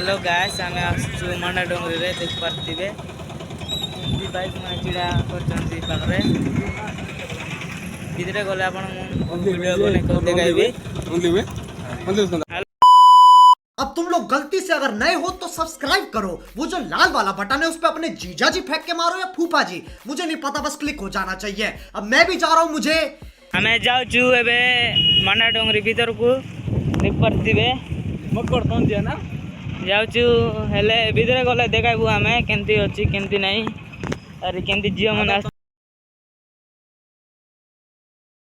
Hello guys आम आसु मंडा डोंगरी रे देख पार्थिबे हिंदी बाइक में चिड़ा करछंती पाखरे बिदरे गले आपण वीडियो बने कर देखाइबे। अब तुम लोग गलती से अगर नए हो तो सब्सक्राइब करो, वो जो लाल वाला बटन है उस पे अपने जीजा जी फेंक के मारो या फूफा जी, मुझे नहीं पता, बस क्लिक हो जाना चाहिए। अब मैं भी जा रहा हूँ, मुझे हमें जाऊ छु एबे मंडा डोंगरी भीतर को देख पार्थिबे मकर तन दिया ना जाऊ छु हेले भीतर गले देखाइबू हमें केमती अछि केमती नहीं अरे केमती जियो मन।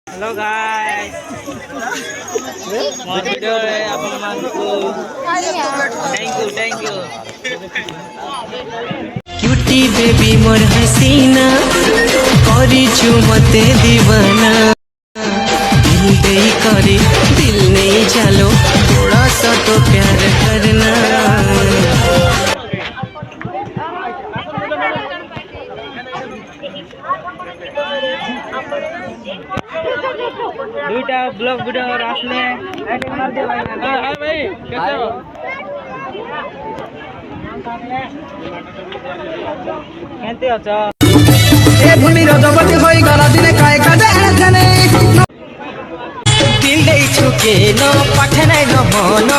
हेलो गाइस मोर वीडियो रे आपन मान को थैंक यू क्यूटी बेबी मोर हसीना करी छु मते दीवाना दिल दे करी दिल नहीं चलो थोड़ा सा तो प्यार करना। दुईटा ब्लॉग वीडियो और आसले एडिट मार दे भाई। हां भाई कैसे हो केंती अछ ए भूमि रजबती होई गला दिने काय का जाने दिल दे छुके न पाठे नै न मन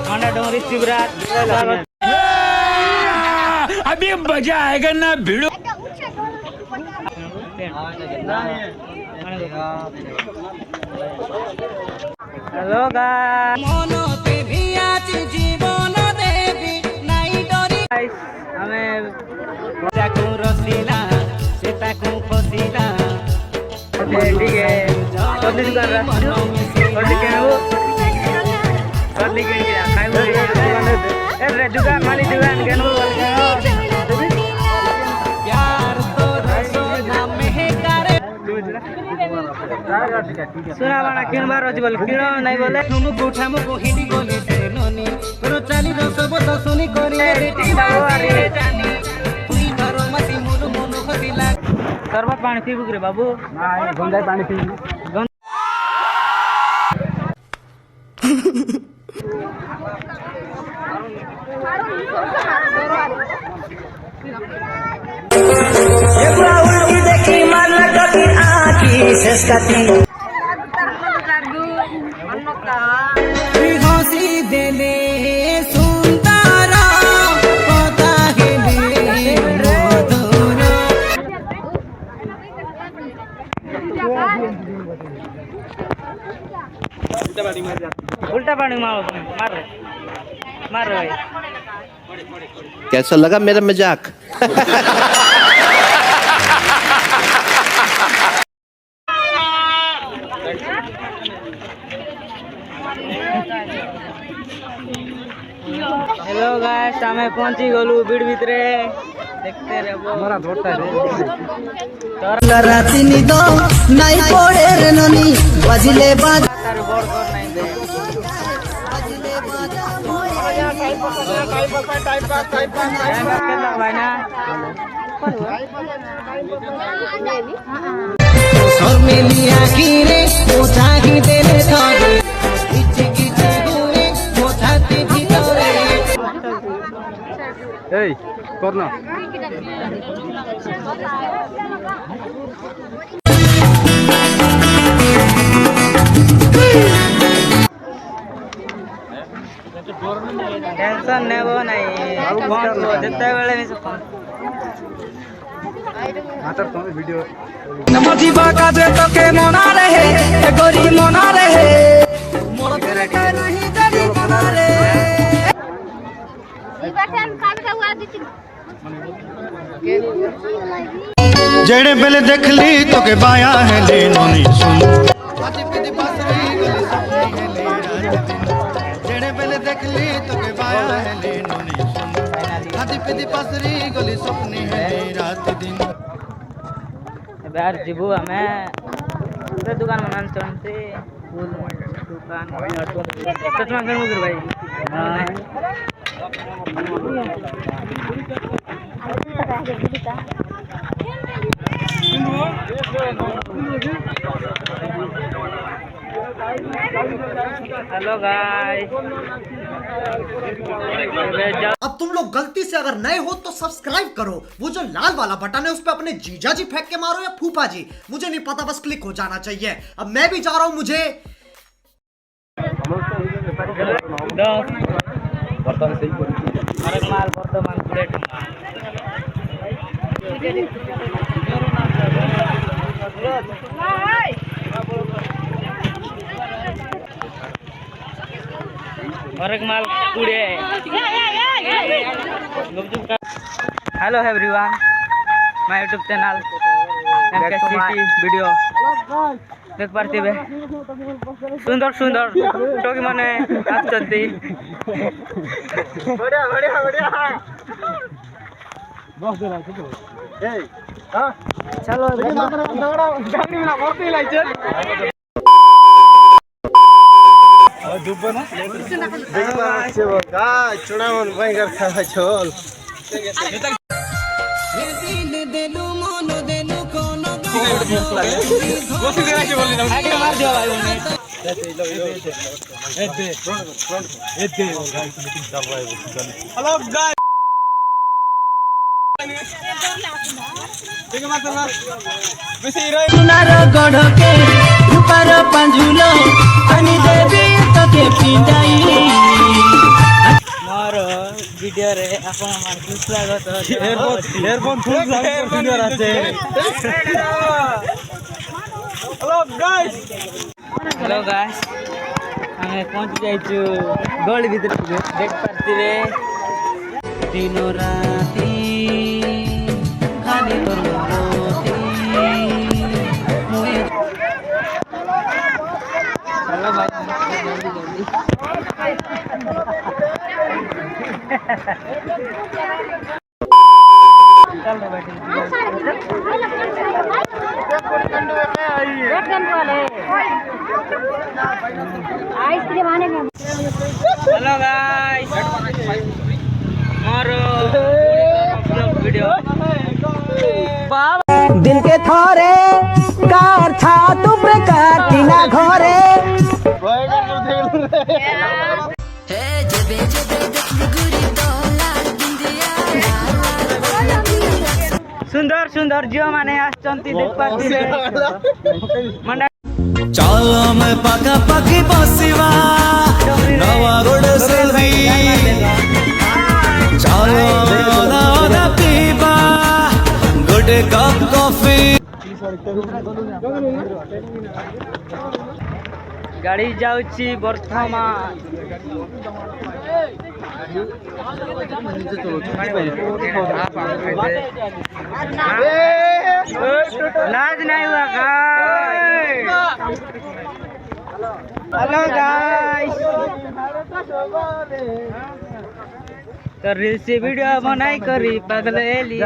मंडा डोंगरी शिवरात अभी मजा आएगा ना भिड़ो। हेलो गाइस हमें जाकू रसीला सेताकू फसीला ठीक है कदी दुकान रा कदी केनो कदी के खाइबो ए दुकान मालिक दुकान केनो प्यार तो रसो नाम में करे सुना बाना किन बार अछि बोल किनो नहीं बोले तुम गुठा मु हिंदी बोले ननी रो चाली रो सब तो सुनी करी रे अरे जानी तुई धरो मती मुनु मुनु खसिला सरबत पानी पीबू रे बाबू नहीं गंदा पानी पी ये पूरा उल्टी देखी मन कभी आँखी शेष काटी हंसी दे दे सुंदर पता है दे मधुर उल्टा पानी मार रे भाई। कैसा लगा मेरा मजाक? हेलो गाइस हमें पहुंची गलु बीड़ भितरे देखते रहबो हमरा धोता रे राती निदो नाई पड़े रे ननी बजले बाज तार बोर कर नहीं दे टाइम पास करना भाई ना और में लिया की रे ओझा की देने थारे इच्छे की दूरे ओझा ते भीतरे ए करना टेंशन नेबो नहीं फोन को जते बेले नहीं फोन मात्र तुम वीडियो नमती बाका दे तो के मना रहे ए गोरी मना रहे मोर तेरे का नहीं जड़ी मना रे जेड़े बेले देख ली तो के बाया है लेनो नहीं सुन जेड़े बेले देख ली तो के बाया है लेनो नहीं सुन हाथी पे दी पसरी गली सपनी है रात दिन बाहर जीबू हमें दूसरे दुकान में चलते फूल दुकान चश्मा कर मुझे भाई हेलो गाइस अब तुम लोग गलती से अगर नए हो तो सब्सक्राइब करो, वो जो लाल वाला बटन है उस पे अपने जीजा जी फेंक के मारो या फूफा जी, मुझे नहीं पता, बस क्लिक हो जाना चाहिए। अब मैं भी जा रहा हूँ, मुझे माल बर्तमान प्लेट और एक माल पूरे। Hello everyone, my youtube channel MKCT video देख पार्थिबे सुंदर सुंदर टोकी माने आछंती। बढ़िया बढ़िया बढ़िया बस देला ए हां चलो गाड़ी में बसई लाइछे दुबन देखबा আছে का चुनावन भयंकर खावा छोल दिल देलु मन देलु कोन बसई देला के बोलली आगे मार दियो भाई उन्हें हेलो गाइस ठीक मार ना बेसी रे सुनार गढ़के रूपार पांझुलो अनि देवी तके पिंडाई मोर वीडियो रे आपण मार स्वागत एयरफोन फुल वीडियो रहते हेलो गाइस हमें पहुंच जाइछु गोल भीतर देख पार्थिबे दिन राती खाली तोर हेलो भाई जल्दी जल्दी चल रे बैठ हेलो गाइस मोरो वीडियो दिन के थोरे कार था तू प्रकार तीना घरे सुंदर सुंदर जियो माने आछंती देख पार्थिबे मंडा चलो मैं पाका पाकी बसिवा नवा रोड सेल्फी चलो ओदा ओदा पीबा गुड कप कॉफी गाड़ी जाउची वर्धमान नाच नहीं हुआ हेलो गाइस तो रील से वीडियो बनाई करी पगले ली